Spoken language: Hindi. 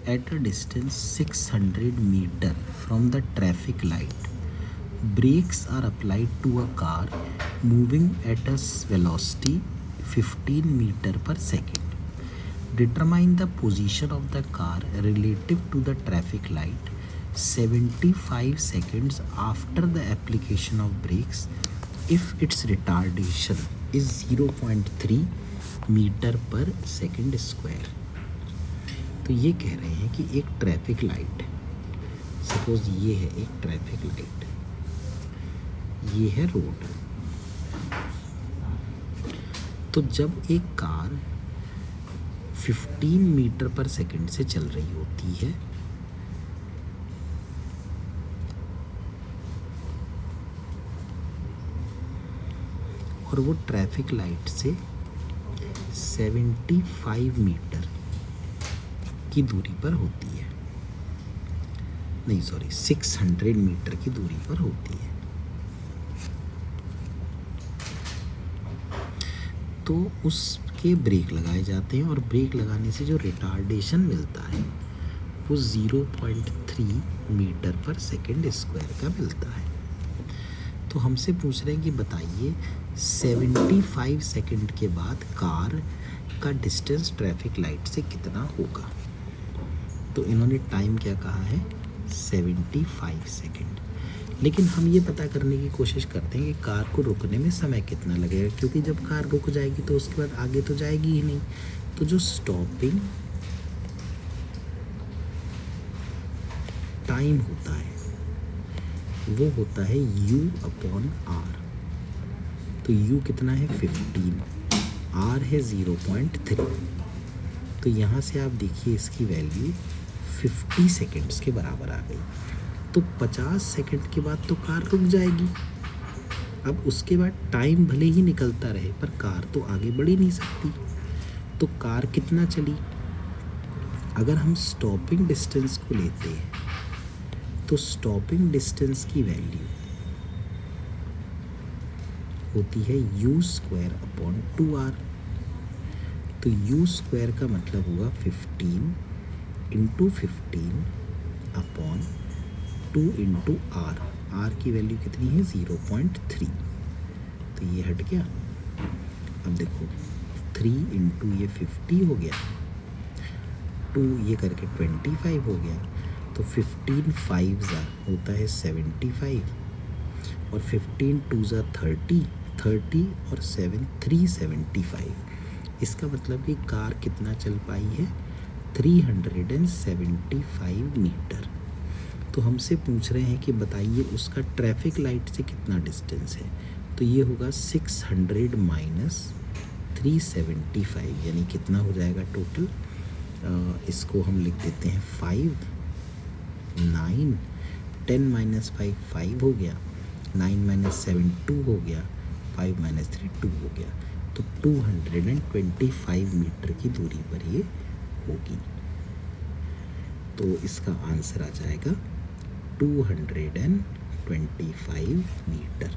at a distance 600 meter from the traffic light. Brakes are applied to a car moving at a velocity 15 meter per second. Determine the position of the car relative to the traffic light 75 seconds after the application of brakes if its retardation is 0.3 metre पर सेकंड स्क्वायर। तो ये कह रहे हैं कि एक ट्रैफिक लाइट, सपोज ये है एक ट्रैफिक लाइट, ये है रोड। तो जब एक कार 15 मीटर पर सेकंड से चल रही होती है और वो ट्रैफिक लाइट से 75 मीटर की दूरी पर होती है, नहीं सॉरी 600 मीटर की दूरी पर होती है, तो उसके ब्रेक लगाए जाते हैं और ब्रेक लगाने से जो रिटार्डेशन मिलता है वो 0.3 मीटर पर सेकंड स्क्वायर का मिलता है। तो हमसे पूछ रहे हैं कि बताइए 75 सेकंड के बाद कार का डिस्टेंस ट्रैफिक लाइट से कितना होगा। तो इन्होंने टाइम क्या कहा है 75 सेकंड, लेकिन हम ये पता करने की कोशिश करते हैं कि कार को रुकने में समय कितना लगेगा, क्योंकि जब कार रुक जाएगी तो उसके बाद आगे तो जाएगी ही नहीं। तो जो स्टॉपिंग टाइम होता है वो होता है U/R। तो U कितना है 15, R है 0.3। तो यहाँ से आप देखिए इसकी वैल्यू 50 सेकेंड्स के बराबर आ गई। तो 50 सेकंड के बाद तो कार रुक जाएगी। अब उसके बाद टाइम भले ही निकलता रहे पर कार तो आगे बढ़ ही नहीं सकती। तो कार कितना चली, अगर हम स्टॉपिंग डिस्टेंस को लेते हैं तो स्टॉपिंग डिस्टेंस की वैल्यू होती है U²/2R। तो U² का मतलब हुआ 15 × 15/2 × R। R की वैल्यू कितनी है 0.3। तो ये हट गया। अब देखो 3 × ये 50 हो गया, 2 ये करके 25 हो गया। तो 15 5 होता है 75 और 15 2 30 और 7 375। इसका मतलब कि कार कितना चल पाई है 375 मीटर। तो हमसे पूछ रहे हैं कि बताइए उसका ट्रैफिक लाइट से कितना डिस्टेंस है। तो ये होगा 600 - 375 यानी कितना हो जाएगा टोटल। इसको हम लिख देते हैं 5 9 10 - 5 5 हो गया, 9 - 7 2 हो गया, 5 - 3 2 हो गया। तो 225 मीटर की दूरी पर ये होगी। तो इसका आंसर आ जाएगा 225 मीटर।